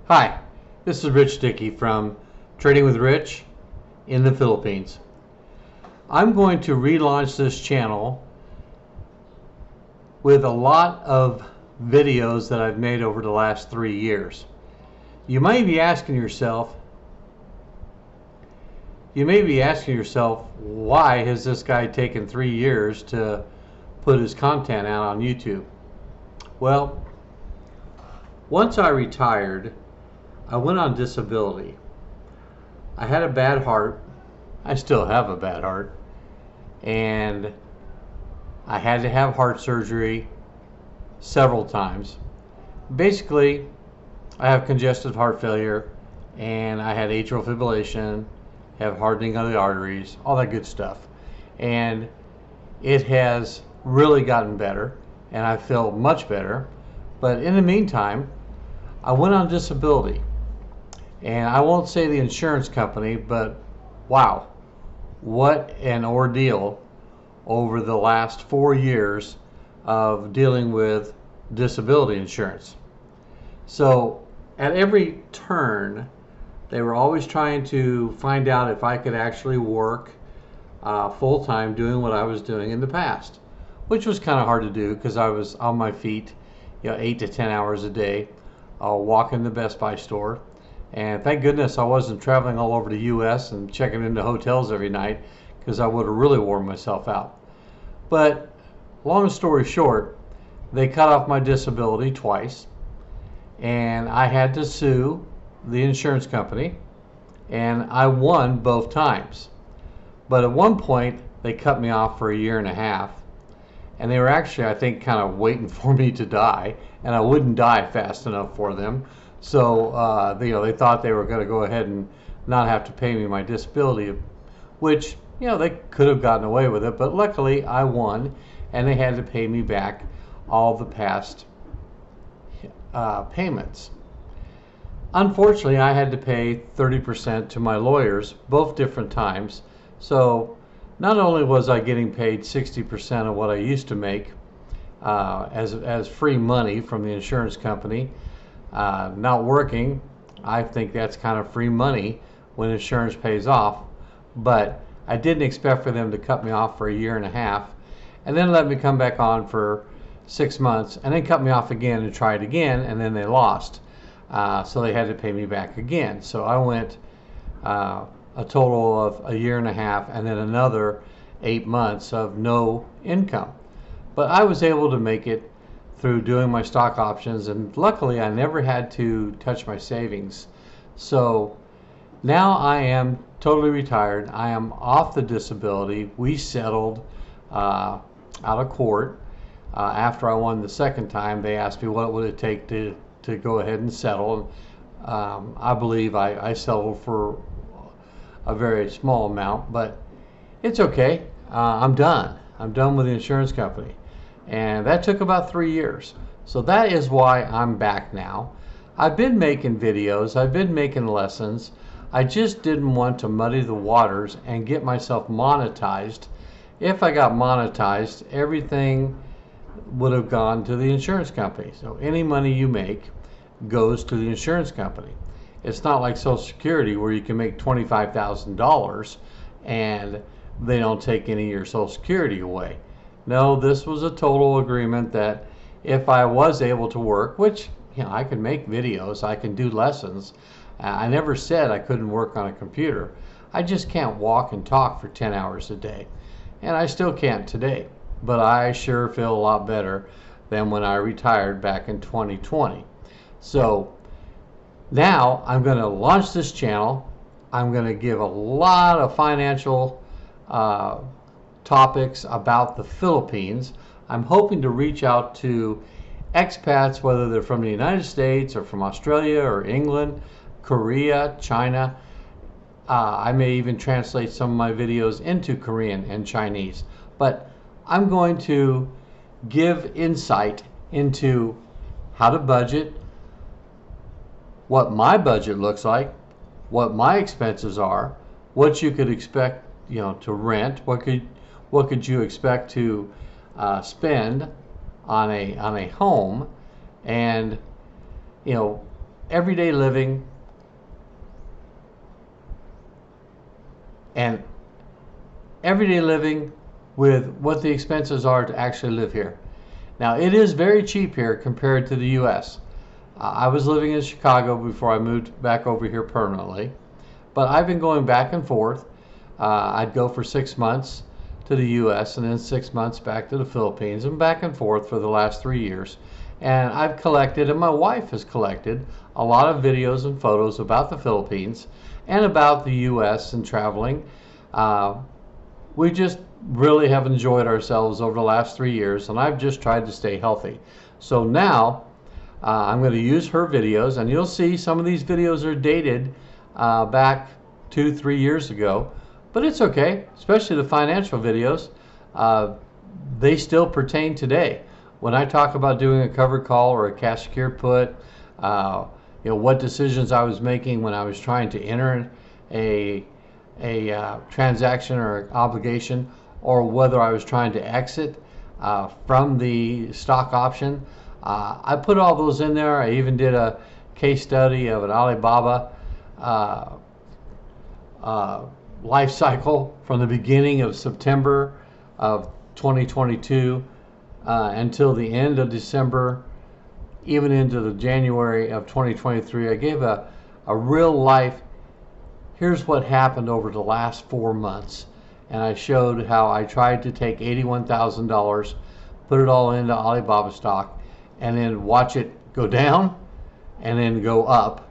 Hi, this is Rich Dickey from Trading with Rich in the Philippines. I'm going to relaunch this channel with a lot of videos that I've made over the last 3 years. You may be asking yourself, why has this guy taken 3 years to put his content out on YouTube? Well, once I retired, I went on disability. I had a bad heart. I still have a bad heart. And I had to have heart surgery several times. Basically, I have congestive heart failure and I had atrial fibrillation, have hardening of the arteries, all that good stuff. And it has really gotten better and I feel much better. But in the meantime, I went on disability. And I won't say the insurance company, but wow, what an ordeal over the last 4 years of dealing with disability insurance. So at every turn, they were always trying to find out if I could actually work full-time doing what I was doing in the past, which was kind of hard to do because I was on my feet 8 to 10 hours a day, walking the Best Buy store. And thank goodness I wasn't traveling all over the U.S. and checking into hotels every night because I would have really worn myself out. But long story short, they cut off my disability twice and I had to sue the insurance company and I won both times. But at one point they cut me off for 1.5 years and they were actually, I think, kind of waiting for me to die, and I wouldn't die fast enough for them. So they thought they were going to go ahead and not have to pay me my disability, which they could have gotten away with it. But luckily, I won, and they had to pay me back all the past payments. Unfortunately, I had to pay 30% to my lawyers both different times. So not only was I getting paid 60% of what I used to make as free money from the insurance company, not working, I think that's kind of free money when insurance pays off. But I didn't expect for them to cut me off for 1.5 years and then let me come back on for 6 months and then cut me off again and try it again, and then they lost. So they had to pay me back again. So I went a total of 1.5 years and then another 8 months of no income. But I was able to make it through doing my stock options, and luckily I never had to touch my savings. So now I am totally retired. I am off the disability. We settled out of court. After I won the second time, they asked me what would it take to go ahead and settle. I believe I settled for a very small amount, but it's okay. I'm done. I'm done with the insurance company. And that took about 3 years. So that is why I'm back now. I've been making videos. I've been making lessons. I just didn't want to muddy the waters and get myself monetized. If I got monetized, everything would have gone to the insurance company. So any money you make goes to the insurance company. It's not like Social Security where you can make $25,000 and they don't take any of your Social Security away. No, this was a total agreement that if I was able to work, which I can make videos, I can do lessons. I never said I couldn't work on a computer. I just can't walk and talk for 10 hours a day. And I still can't today. But I sure feel a lot better than when I retired back in 2020. So now I'm going to launch this channel. I'm going to give a lot of financial topics about the Philippines. I'm hoping to reach out to expats, whether they're from the United States or from Australia or England, Korea, China. I may even translate some of my videos into Korean and Chinese. But I'm going to give insight into how to budget, what my budget looks like, what my expenses are, what you could expect, to rent, what could you expect to spend on a home, and everyday living and everyday living with what the expenses are to actually live here. Now, it is very cheap here compared to the U.S. I was living in Chicago before I moved back over here permanently, but I've been going back and forth. I'd go for 6 months to the U.S. and then 6 months back to the Philippines and back and forth for the last 3 years. And I've collected, and my wife has collected, a lot of videos and photos about the Philippines and about the U.S. and traveling. Uh, we just really have enjoyed ourselves over the last 3 years, and I've just tried to stay healthy. So now I'm going to use her videos, and you'll see some of these videos are dated back 2-3 years ago, but it's okay, especially the financial videos. Uh, they still pertain today. When I talk about doing a covered call or a cash secured put, what decisions I was making when I was trying to enter a transaction or obligation, or whether I was trying to exit from the stock option. I put all those in there. I even did a case study of an Alibaba uh, life cycle from the beginning of September of 2022 until the end of December, even into the January of 2023. I gave a real life, here's what happened over the last 4 months. And I showed how I tried to take $81,000, put it all into Alibaba stock, and then watch it go down and then go up,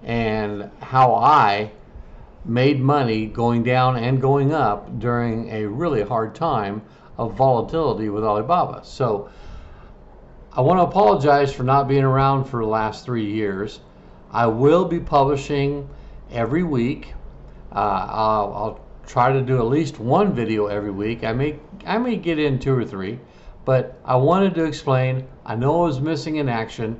and how I made money going down and going up during a really hard time of volatility with Alibaba. So I want to apologize for not being around for the last 3 years. I will be publishing every week. I'll try to do at least one video every week. I may get in 2 or 3, but I wanted to explain. I know I was missing in action.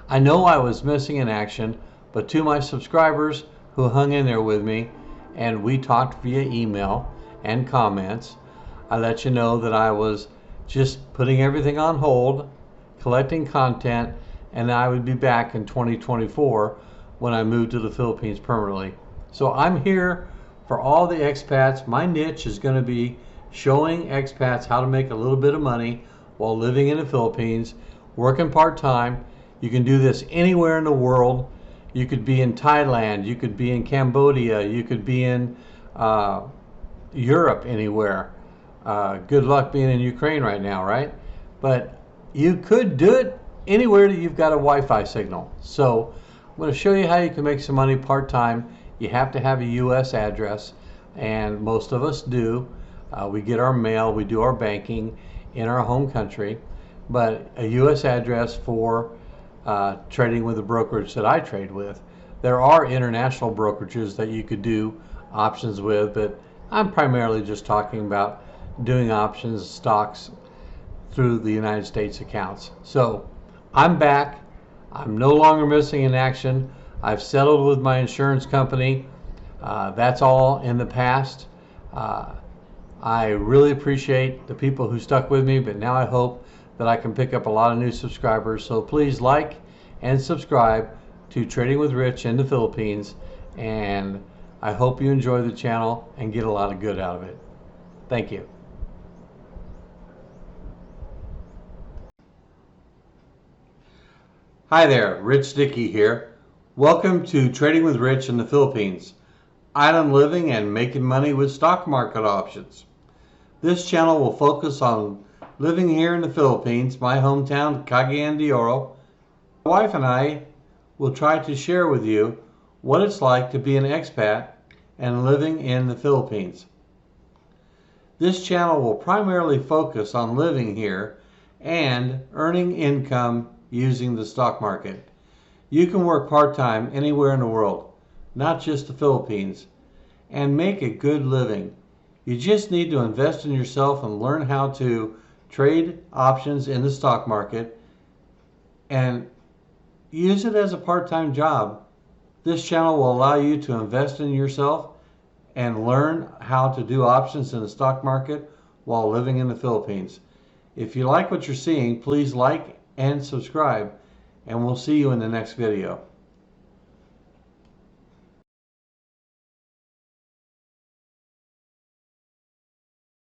I know I was missing in action, but to my subscribers who hung in there with me, and we talked via email and comments, I let you know that I was just putting everything on hold, collecting content, and I would be back in 2024 when I moved to the Philippines permanently. So I'm here for all the expats. My niche is going to be showing expats how to make a little bit of money while living in the Philippines, working part-time. You can do this anywhere in the world. You could be in Thailand, you could be in Cambodia, you could be in Europe, anywhere. Good luck being in Ukraine right now, right? But you could do it anywhere that you've got a Wi-Fi signal. So I'm going to show you how you can make some money part-time. You have to have a U.S. address, and most of us do. We get our mail, we do our banking in our home country, but a U.S. address for trading with the brokerage that I trade with. There are international brokerages that you could do options with, but I'm primarily just talking about doing options, stocks through the United States accounts. So I'm back. I'm no longer missing in action. I've settled with my insurance company. That's all in the past. I really appreciate the people who stuck with me, but now I hope that I can pick up a lot of new subscribers. So please like and subscribe to Trading with Rich in the Philippines, and I hope you enjoy the channel and get a lot of good out of it. Thank you. Hi there, Rich Dickey here. Welcome to Trading with Rich in the Philippines. Island living and making money with stock market options. This channel will focus on living here in the Philippines, my hometown, Cagayan de Oro. My wife and I will try to share with you what it's like to be an expat and living in the Philippines. This channel will primarily focus on living here and earning income using the stock market. You can work part-time anywhere in the world, not just the Philippines, and make a good living. You just need to invest in yourself and learn how to trade options in the stock market and use it as a part-time job. This channel will allow you to invest in yourself and learn how to do options in the stock market while living in the Philippines. If you like what you're seeing, please like and subscribe, and we'll see you in the next video.